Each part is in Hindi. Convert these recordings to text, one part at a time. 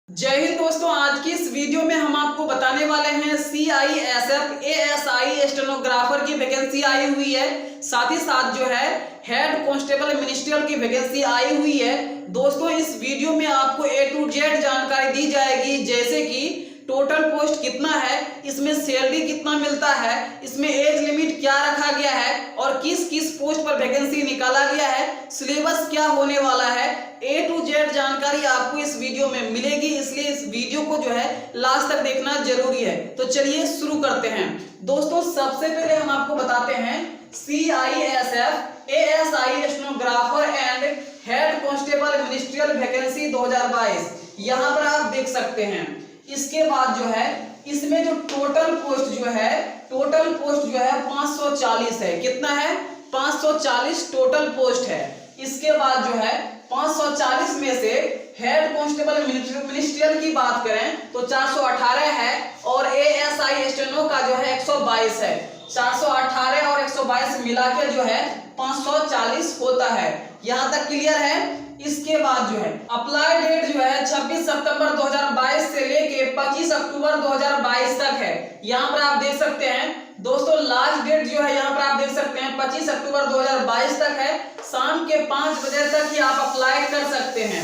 जय हिंद दोस्तों। आज की इस वीडियो में हम आपको बताने वाले हैं CISF ASI स्टेनोग्राफर की वैकेंसी आई हुई है। साथ ही साथ जो है हेड कांस्टेबल मिनिस्ट्रियल की वैकेंसी आई हुई है। दोस्तों इस वीडियो में आपको A to Z जानकारी दी जाएगी, जैसे कि टोटल पोस्ट कितना है, इसमें सैलरी कितना मिलता है, इसमें एज लिमिट क्या रखा गया है और किस किस पोस्ट पर वैकेंसी निकाला गया है, सिलेबस क्या होने वाला है, A to Z जानकारी आपको इस वीडियो में मिलेगी। इसलिए इस वीडियो को जो है लास्ट तक देखना जरूरी है। तो चलिए शुरू करते हैं। दोस्तों सबसे पहले हम आपको बताते हैं CISF ASI stenographer and head constable ministerial vacancy 2022 यहाँ पर आप देख सकते हैं। इसके बाद जो है इसमें जो टोटल पोस्ट जो है 540 है। कितना है? 540 टोटल पोस्ट है। इसके बाद जो है 540 में से हेड कांस्टेबल मिनिस्ट्रियल की बात करें तो 418 है और ASI स्टेनो का जो है 122 है। 418 और 122 मिला के जो है 540 होता है। यहां तक क्लियर है? इसके बाद जो है अप्लाई डेट जो है 26 सितंबर 2022 से लेके 25 अक्टूबर 2022 तक है। यहाँ पर आप देख सकते हैं दोस्तों लास्ट डेट जो है यहाँ पर आप देख सकते हैं 25 अक्टूबर 2022 तक है। शाम के 5 बजे तक ही आप अप्लाई कर सकते हैं।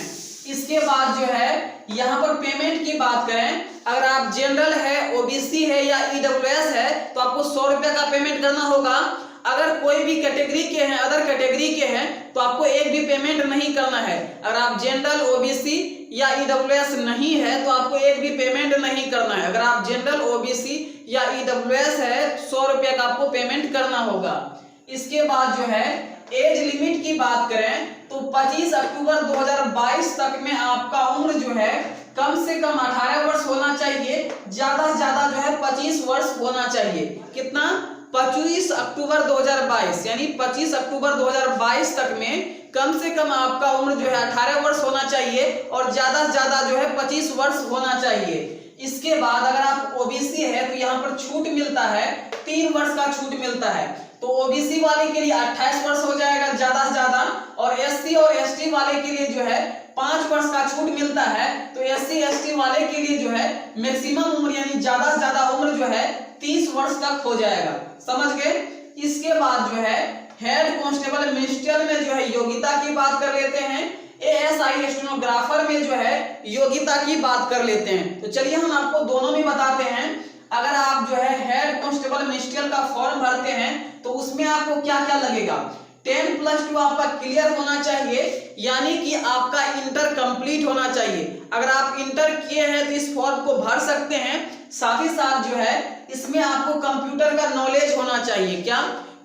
इसके बाद जो है यहाँ पर पेमेंट की बात करें, अगर आप जनरल है, OBC है या EWS है तो आपको 100 रुपए का पेमेंट करना होगा। अगर कोई भी कैटेगरी के हैं, अदर कैटेगरी के हैं तो आपको एक भी पेमेंट नहीं करना है। अगर आप जनरल, OBC या EWS नहीं है तो आपको एक भी पेमेंट नहीं करना है। अगर आप जनरल, OBC या EWS है 100 रुपये का आपको पेमेंट करना होगा। इसके बाद जो है एज लिमिट की बात करें तो 25 अक्टूबर 2022 तक में आपका उम्र जो है कम से कम 18 वर्ष होना चाहिए, ज्यादा से ज्यादा जो है 25 वर्ष होना चाहिए। कितना? 25 अक्टूबर 2022 यानी 25 अक्टूबर 2022 तक में कम से कम आपका उम्र जो है 18 वर्ष होना चाहिए और ज्यादा से ज्यादा जो है 25 वर्ष होना चाहिए। इसके बाद अगर आप OBC है तो यहाँ पर छूट मिलता है, 3 वर्ष का छूट मिलता है। तो OBC वाले के लिए 28 वर्ष हो जाएगा ज्यादा से ज्यादा, और SC और ST वाले के लिए जो है 5 वर्ष का छूट मिलता है। तो SC ST वाले के लिए जो है मैक्सिमम उम्र यानी ज्यादा से ज्यादा उम्र जो है 30 वर्ष तक हो जाएगा। समझ गए? इसके बाद जो है हेड कांस्टेबल मिनिस्ट्रियल में जो है योग्यता की बात कर लेते हैं। ASI स्टेनोग्राफर में जो है योग्यता की बात कर लेते हैं। तो चलिए हम आपको दोनों में बताते हैं। अगर आप जो है हेड कांस्टेबल मिनिस्ट्रियल का फॉर्म भरते हैं तो उसमें आपको क्या क्या लगेगा? 10+2 आपका क्लियर होना चाहिए, यानी कि आपका इंटर कंप्लीट होना चाहिए। अगर आप इंटर किए हैं तो इस फॉर्म को भर सकते हैं। साथ ही साथ जो है इसमें आपको कंप्यूटर का नॉलेज होना चाहिए। क्या?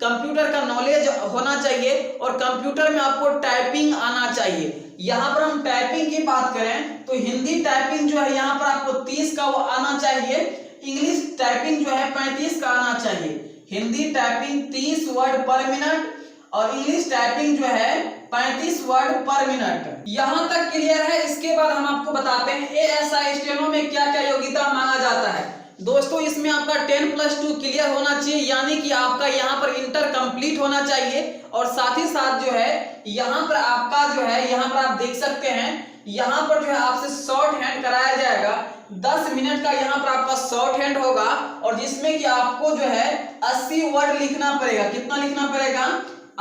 कंप्यूटर का नॉलेज होना चाहिए और कंप्यूटर में आपको टाइपिंग आना चाहिए। यहाँ पर हम टाइपिंग की बात करें तो हिंदी टाइपिंग जो है यहाँ पर आपको 30 का वो आना चाहिए। इंग्लिश टाइपिंग जो है 35 का आना चाहिए। हिंदी टाइपिंग 30 वर्ड पर मिनट और इंग्लिश टाइपिंग जो है 35 वर्ड पर मिनट। यहां तक क्लियर है? इसके बाद हम आपको बताते हैं ASI स्टेनो में क्या क्या योग्यता मांगा जाता है। दोस्तों इसमें आपका 10+2 क्लियर होना चाहिए, यानी कि आपका यहाँ पर इंटर कंप्लीट होना चाहिए। और साथ ही साथ जो है यहाँ पर आपका जो है यहाँ पर आप देख सकते हैं यहाँ पर जो है आपसे शॉर्ट हैंड कराया जाएगा। 10 मिनट का यहाँ पर आपका शॉर्ट हैंड होगा और जिसमें कि आपको जो है 80 वर्ड लिखना पड़ेगा। कितना लिखना पड़ेगा?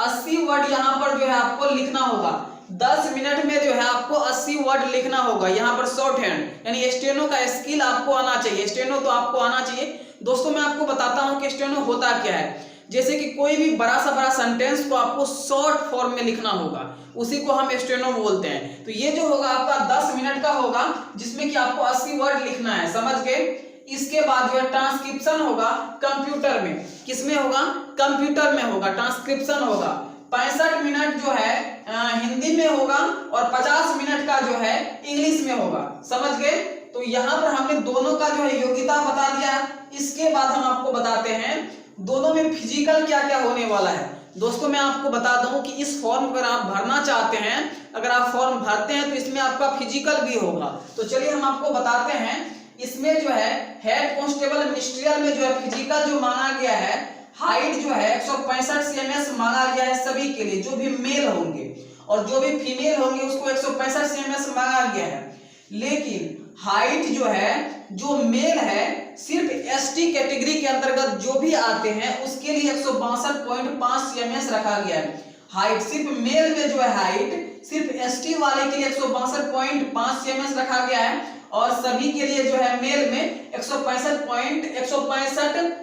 80 वर्ड यहाँ पर जो है आपको लिखना होगा। 10 मिनट में जो है आपको 80 वर्ड लिखना होगा यहाँ पर शॉर्ट हैंड, यानी स्टेनो का स्किल आपको आना चाहिए। स्टेनो तो आपको आना चाहिए। दोस्तों मैं आपको बताता हूँ कि स्टेनो होता क्या है। जैसे कि कोई भी बड़ा सा बड़ा सेंटेंस को आपको शॉर्ट फॉर्म में लिखना होगा, उसी को हम स्टेनो बोलते हैं। तो ये जो होगा आपका 10 मिनट का होगा जिसमें कि आपको 80 वर्ड लिखना है। समझ गए? इसके बाद जो है ट्रांसक्रिप्शन होगा कंप्यूटर में। किसमें होगा? कंप्यूटर में होगा। ट्रांसक्रिप्शन होगा 65 मिनट जो है हिंदी में होगा और 50 मिनट का जो है इंग्लिश में होगा। समझ गए? तो यहाँ पर हमने दोनों का जो है योग्यता बता दिया है। इसके बाद हम आपको बताते हैं दोनों में फिजिकल क्या क्या होने वाला है। दोस्तों मैं आपको बता दूं कि इस फॉर्म अगर आप भरना चाहते हैं, अगर आप फॉर्म भरते हैं तो इसमें आपका फिजिकल भी होगा। तो चलिए हम आपको बताते हैं। इसमें जो है हेड कांस्टेबल मिनिस्ट्रियल में जो है फिजिकल जो मांगा गया है, हाइट जो है 165 cm मांगा गया है सभी के लिए, जो भी मेल होंगे, और जो भी फीमेल होंगे उसको 165 cm मांगा गया है। लेकिन हाइट जो है, जो मेल है, सिर्फ एसटी कैटेगरी के अंतर्गत जो भी आते हैं उसके लिए 162.5 cms रखा गया है। हाइट सिर्फ मेल में जो है हाइट सिर्फ एसटी वाले के लिए 162.5 cms रखा गया है, और सभी के लिए जो है मेल में 165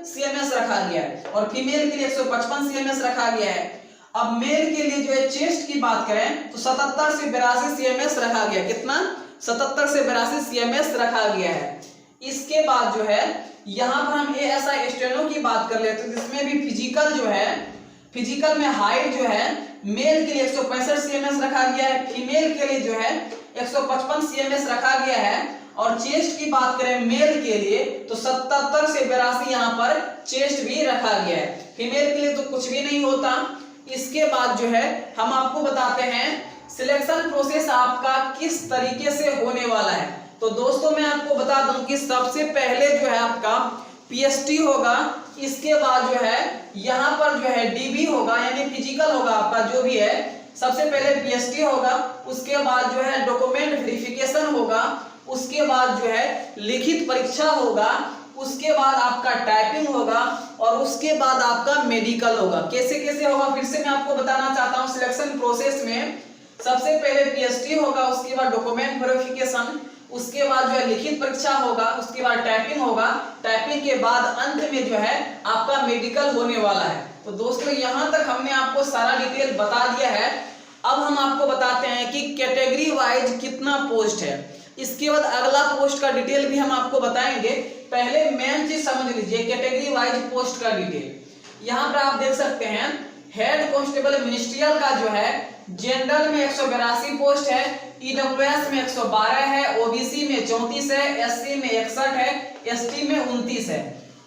cms रखा गया है, और फीमेल के लिए 155 cms रखा गया है। अब मेल के लिए जो है चेस्ट की बात करें तो 77 से 82 cms रखा गया। कितना? 77 से 82 cms रखा गया है। इसके बाद जो है यहाँ पर हम ASI स्टेनो की बात कर लेते हैं, जिसमें भी फिजिकल जो है, फिजिकल में हाइट जो है मेल के लिए 165 cms रखा गया है, फीमेल के लिए जो है 155 cms रखा गया है, और चेस्ट की बात करें मेल के लिए तो 77 से 82 यहाँ पर चेस्ट भी रखा गया है। फीमेल के लिए तो कुछ भी नहीं होता। इसके बाद जो है हम आपको बताते हैं सिलेक्शन प्रोसेस आपका किस तरीके से होने वाला है। तो दोस्तों मैं आपको बता दूं कि सबसे पहले जो है आपका पीएसटी होगा, इसके बाद जो है यहाँ पर जो है डीबी होगा, यानी फिजिकल होगा आपका जो भी है। सबसे पहले पीएसटी होगा, उसके बाद जो है डॉक्यूमेंट वेरिफिकेशन होगा, उसके बाद जो है लिखित परीक्षा होगा, उसके बाद आपका टाइपिंग होगा, और उसके बाद आपका मेडिकल होगा। कैसे कैसे होगा फिर से मैं आपको बताना चाहता हूँ। सिलेक्शन प्रोसेस में सबसे पहले पीएसटी होगा, उसके बाद डॉक्यूमेंट वेरिफिकेशन, उसके बाद जो है लिखित परीक्षा होगा, उसके बाद टाइपिंग होगा, टाइपिंग के बाद अंत में जो है आपका मेडिकल होने वाला है। तो दोस्तों यहाँ तक हमने आपको सारा डिटेल बता दिया है। अब हम आपको बताते हैं कि कैटेगरी वाइज कितना पोस्ट है। इसके बाद अगला पोस्ट का डिटेल भी हम आपको बताएंगे। पहले मेन चीज समझ लीजिए कैटेगरी वाइज पोस्ट का डिटेल। यहाँ पर आप देख सकते हैं हेड कांस्टेबल मिनिस्ट्रियल का जो है जनरल में 182 पोस्ट है, ईडब्ल्यूएस में 112 है, ओबीसी में 34 है, एससी में 61 है, एसटी में 29 है।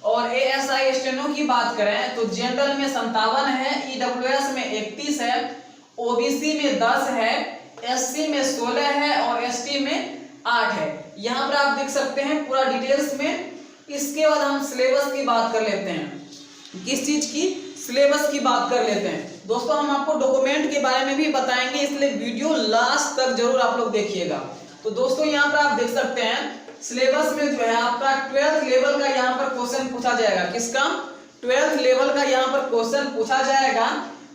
और एएसआई स्टेनो की बात करें तो जनरल में 57 है, ईडब्ल्यूएस में 31 है, ओबीसी में 10 है, एससी में 16 है, और एसटी में 8 है। यहाँ पर आप देख सकते हैं पूरा डिटेल्स में। इसके बाद हम सिलेबस की बात कर लेते हैं। किस चीज की? सिलेबस की बात कर लेते हैं। दोस्तों हम आपको डॉक्यूमेंट के बारे में भी बताएंगे, इसलिए वीडियो लास्ट तक जरूर आप लोग देखिएगा। तो दोस्तों यहाँ पर आप देख सकते हैं सिलेबस में जो है आपका 12th लेवल का यहाँ पर क्वेश्चन पूछा जाएगा। किसका? 12th लेवल का यहाँ पर क्वेश्चन पूछा जाएगा।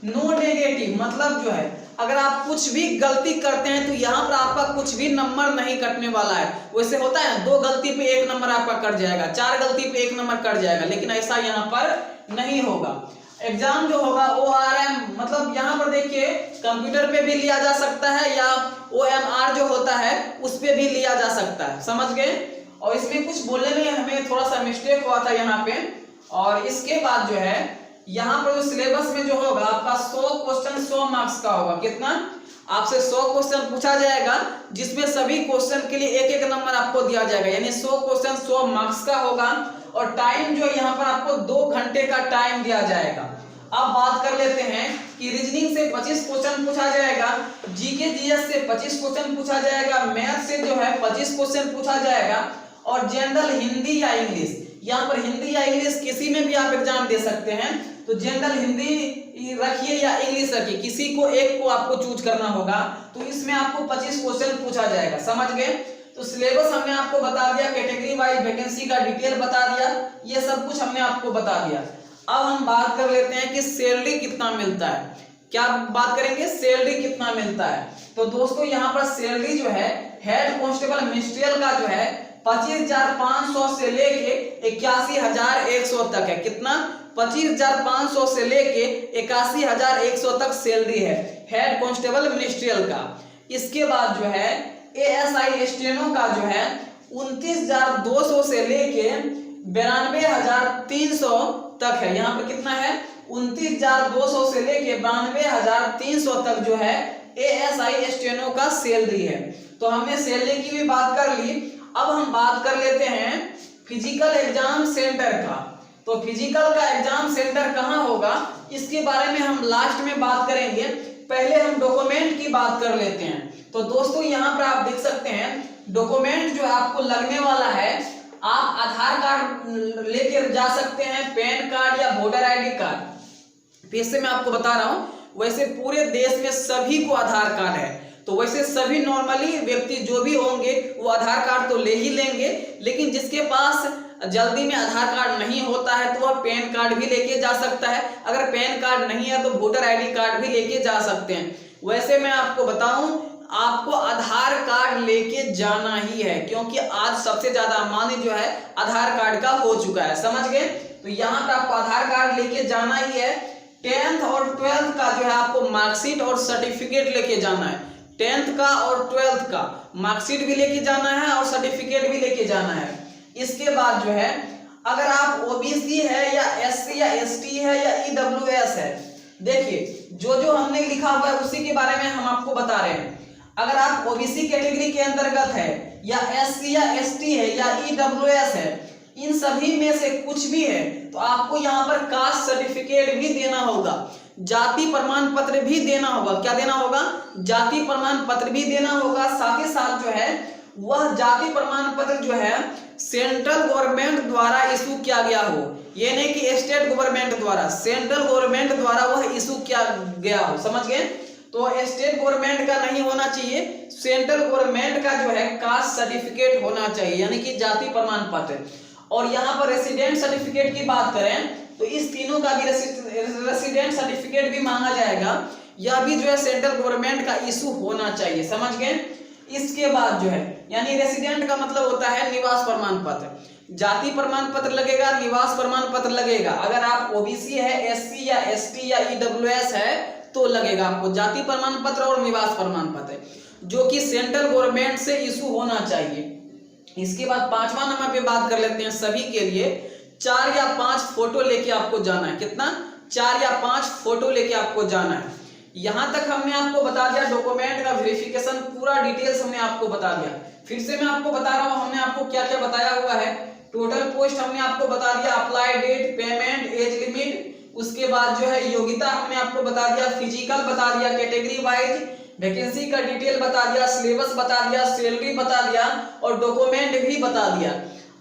नो नेगेटिव मतलब जो है अगर आप कुछ भी गलती करते हैं तो यहाँ पर आपका कुछ भी नंबर नहीं कटने वाला है। वैसे होता है 2 गलती पे 1 नंबर आपका कट जाएगा, 4 गलती पे 1 नंबर कट जाएगा, लेकिन ऐसा यहाँ पर नहीं होगा। एग्जाम जो होगा ORM मतलब यहाँ पर देखिए कंप्यूटर पे भी लिया जा सकता है, या OMR जो होता है उस पे भी लिया जा सकता है। समझ गए? और इसमें कुछ बोलने में हमें थोड़ा सा मिस्टेक हुआ था यहाँ पे। और इसके बाद जो है यहाँ पर जो सिलेबस में जो होगा आपका 100 क्वेश्चन 100 मार्क्स का होगा। कितना? आपसे 100 क्वेश्चन पूछा जाएगा, जिसमें सभी क्वेश्चन के लिए 1-1 नंबर आपको दिया जाएगा, यानी 100 क्वेश्चन 100 मार्क्स का होगा। और टाइम जो यहाँ पर आपको 2 घंटे का टाइम दिया जाएगा। अब बात कर लेते हैं कि रीजनिंग से 25 क्वेश्चन पूछा जाएगा, जीके जीएस से 25 क्वेश्चन पूछा जाएगा, मैथ से जो है 25 क्वेश्चन पूछा जाएगा, और जनरल हिंदी या इंग्लिश, यहाँ पर हिंदी या इंग्लिश किसी में भी आप एग्जाम दे सकते हैं। तो जनरल हिंदी रखिए या इंग्लिश रखिए, किसी को एक को आपको चूज करना होगा। तो इसमें आपको 25 क्वेश्चन पूछा जाएगा। समझ गए? तो सिलेबस हमने आपको बता दिया, कैटेगरी वाइज वैकेंसी का डिटेल बता दिया, ये सब कुछ हमने आपको बता दिया। अब हम बात कर लेते हैं कि सैलरी कितना मिलता है। क्या बात करेंगे? सैलरी कितना मिलता है। तो दोस्तों यहाँ पर सैलरी जो है हेड कांस्टेबल मिनिस्ट्रियल का जो है 25,500 से लेके 81,100 तक है। कितना? 25,500 से लेके 81,100 तक सैलरी है हेड कांस्टेबल मिनिस्ट्रियल का। इसके बाद जो है एएसआई स्टेनो का जो है 29,200 से लेके 92,300 तक है। यहाँ पर कितना है? 29,200 से लेके 92,300 तक जो है एएसआई स्टेनो का सैलरी है। तो हमने सैलरी की भी बात कर ली। अब हम बात कर लेते हैं फिजिकल एग्जाम सेंटर का। तो फिजिकल का एग्जाम सेंटर कहाँ होगा इसके बारे में हम लास्ट में बात करेंगे। पहले हम डॉक्यूमेंट की बात कर लेते हैं। तो दोस्तों यहाँ पर आप देख सकते हैं डॉक्यूमेंट जो आपको लगने वाला है, आप आधार कार्ड लेकर जा सकते हैं, पैन कार्ड या वोटर आईडी कार्ड। फिर से मैं आपको बता रहा हूं, वैसे पूरे देश में सभी को आधार कार्ड है, तो वैसे सभी नॉर्मली व्यक्ति जो भी होंगे वो आधार कार्ड तो ले ही लेंगे, लेकिन जिसके पास जल्दी में आधार कार्ड नहीं होता है तो वह पैन कार्ड भी लेके जा सकता है। अगर पैन कार्ड नहीं है तो वोटर आईडी कार्ड भी लेके जा सकते हैं। वैसे मैं आपको बताऊं, आपको आधार कार्ड लेके जाना ही है, क्योंकि आज सबसे ज्यादा मान्य जो है आधार कार्ड का हो चुका है, समझ गए। तो यहाँ पे आपको आधार कार्ड लेके जाना ही है। 10th और 12th का जो है आपको मार्कशीट और सर्टिफिकेट लेके जाना है। 10th का और 12th का मार्कशीट भी लेके जाना है और सर्टिफिकेट भी लेके जाना है। इसके बाद जो है अगर आप ओबीसी है या एससी या एसटी है या ईडब्ल्यूएस है, देखिए जो जो हमने लिखा हुआ है उसी के बारे में हम आपको बता रहे हैं। अगर आप ओबीसी कैटेगरी के अंतर्गत है या एससी या एसटी है या ईडब्ल्यूएस है, इन सभी में से कुछ भी है तो आपको यहाँ पर कास्ट सर्टिफिकेट भी देना होगा, जाति प्रमाण पत्र भी देना होगा। क्या देना होगा? जाति प्रमाण पत्र भी देना होगा। साथ ही साथ जो है वह जाति प्रमाण पत्र जो है सेंट्रल गवर्नमेंट द्वारा इशू किया गया हो, ये नहीं कि स्टेट गवर्नमेंट द्वारा, सेंट्रल गवर्नमेंट द्वारा वह इशू किया गया हो, समझ गए। तो स्टेट गवर्नमेंट का नहीं होना चाहिए, सेंट्रल गवर्नमेंट का जो है कास्ट सर्टिफिकेट होना चाहिए, यानी कि जाति प्रमाण पत्र। और यहाँ पर रेसिडेंट सर्टिफिकेट की बात करें तो इस तीनों का भी रेसिडेंट सर्टिफिकेट भी मांगा जाएगा, यह भी जो है सेंट्रल गवर्नमेंट का इशू होना चाहिए, समझ गए। इसके बाद जो है यानी रेसिडेंट का मतलब होता है निवास प्रमाण पत्र, जाति प्रमाण पत्र लगेगा, निवास प्रमाण पत्र लगेगा। अगर आप ओबीसी है, एससी या एसटी या ईडब्ल्यूएस है तो लगेगा आपको जाति प्रमाण पत्र और निवास प्रमाण पत्र, जो कि सेंट्रल गवर्नमेंट से इशू होना चाहिए। इसके बाद 5वां नंबर पे बात कर लेते हैं। सभी के लिए 4 या 5 फोटो लेके आपको जाना है। कितना? 4 या 5 फोटो लेके आपको जाना है। यहां तक हमने आपको बता दिया डॉक्यूमेंट का वेरिफिकेशन, पूरा डिटेल्स हमने आपको बता दिया। फिर से मैं आपको बता रहा हूं हमने आपको क्या क्या बताया हुआ है। टोटल पोस्ट हमने आपको बता दिया, apply date, payment, age limit, उसके बाद जो है योग्यता हमने आपको बता दिया, फिजिकल बता दिया, कैटेगरी वाइज वैकेंसी का डिटेल बता दिया, सिलेबस बता दिया, सैलरी बता दिया और डॉक्यूमेंट भी बता दिया।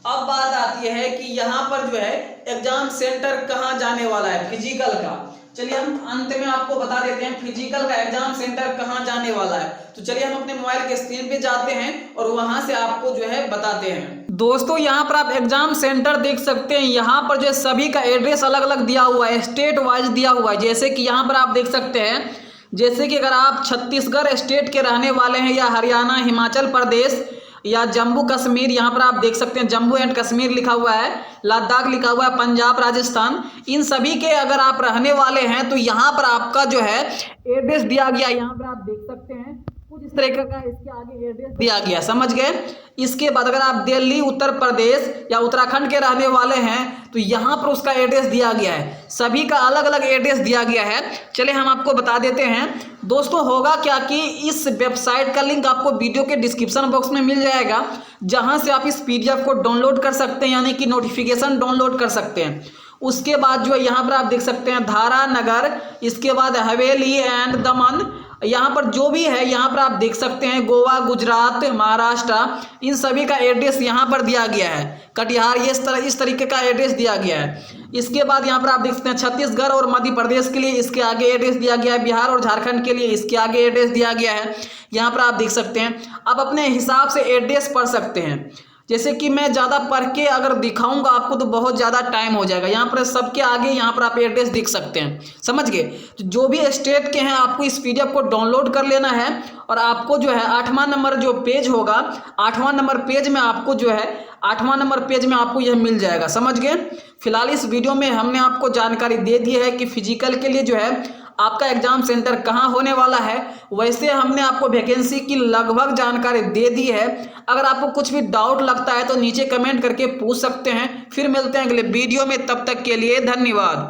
अब बात आती है कि यहाँ पर जो है एग्जाम सेंटर कहाँ जाने वाला है फिजिकल का। चलिए हम अंत में आपको बता देते हैं फिजिकल का एग्जाम सेंटर कहाँ जाने वाला है। तो चलिए हम अपने मोबाइल के स्क्रीन पे जाते हैं और वहां से आपको जो है बताते हैं। दोस्तों यहाँ पर आप एग्जाम सेंटर देख सकते हैं। यहाँ पर जो है सभी का एड्रेस अलग अलग दिया हुआ है, स्टेट वाइज दिया हुआ है। जैसे कि यहाँ पर आप देख सकते हैं, जैसे कि अगर आप छत्तीसगढ़ स्टेट के रहने वाले हैं या हरियाणा, हिमाचल प्रदेश या जम्मू कश्मीर, यहाँ पर आप देख सकते हैं जम्मू एंड कश्मीर लिखा हुआ है, लद्दाख लिखा हुआ है, पंजाब, राजस्थान, इन सभी के अगर आप रहने वाले हैं तो यहाँ पर आपका जो है एड्रेस दिया गया। यहाँ पर आप देख सकते हैं कुछ इस तरीके का इसके आगे एड्रेस दिया गया, समझ गए। इसके बाद अगर आप दिल्ली, उत्तर प्रदेश या उत्तराखंड के रहने वाले हैं तो यहाँ पर उसका एड्रेस दिया गया है। सभी का अलग अलग एड्रेस दिया गया है। चलिए हम आपको बता देते हैं। दोस्तों होगा क्या कि इस वेबसाइट का लिंक आपको वीडियो के डिस्क्रिप्शन बॉक्स में मिल जाएगा, जहां से आप इस पीडीएफ को डाउनलोड कर सकते हैं, यानी कि नोटिफिकेशन डाउनलोड कर सकते हैं। उसके बाद जो है यहाँ पर आप देख सकते हैं धारा नगर, इसके बाद हवेली एंड दमन, यहाँ पर जो भी है यहाँ पर आप देख सकते हैं गोवा, गुजरात, महाराष्ट्र, इन सभी का एड्रेस यहाँ पर दिया गया है। कटिहार, ये इस तरीके का एड्रेस दिया गया है। इसके बाद यहाँ पर आप देख सकते हैं छत्तीसगढ़ और मध्य प्रदेश के लिए इसके आगे एड्रेस दिया गया है, बिहार और झारखंड के लिए इसके आगे एड्रेस दिया गया है। यहाँ पर आप देख सकते हैं, आप अपने हिसाब से एड्रेस पढ़ सकते हैं। जैसे कि मैं ज़्यादा पढ़ के अगर दिखाऊंगा आपको तो बहुत ज़्यादा टाइम हो जाएगा। यहाँ पर सबके आगे यहाँ पर आप एड्रेस देख सकते हैं, समझ गए। तो जो भी स्टेट के हैं आपको इस पीडीएफ को डाउनलोड कर लेना है और आपको जो है 8वां नंबर जो पेज होगा, 8वां नंबर पेज में आपको जो है 8वां नंबर पेज में आपको यह मिल जाएगा, समझ गए। फिलहाल इस वीडियो में हमने आपको जानकारी दे दी है कि फिजिकल के लिए जो है आपका एग्जाम सेंटर कहाँ होने वाला है। वैसे हमने आपको वैकेंसी की लगभग जानकारी दे दी है। अगर आपको कुछ भी डाउट लगता है तो नीचे कमेंट करके पूछ सकते हैं। फिर मिलते हैं अगले वीडियो में, तब तक के लिए धन्यवाद।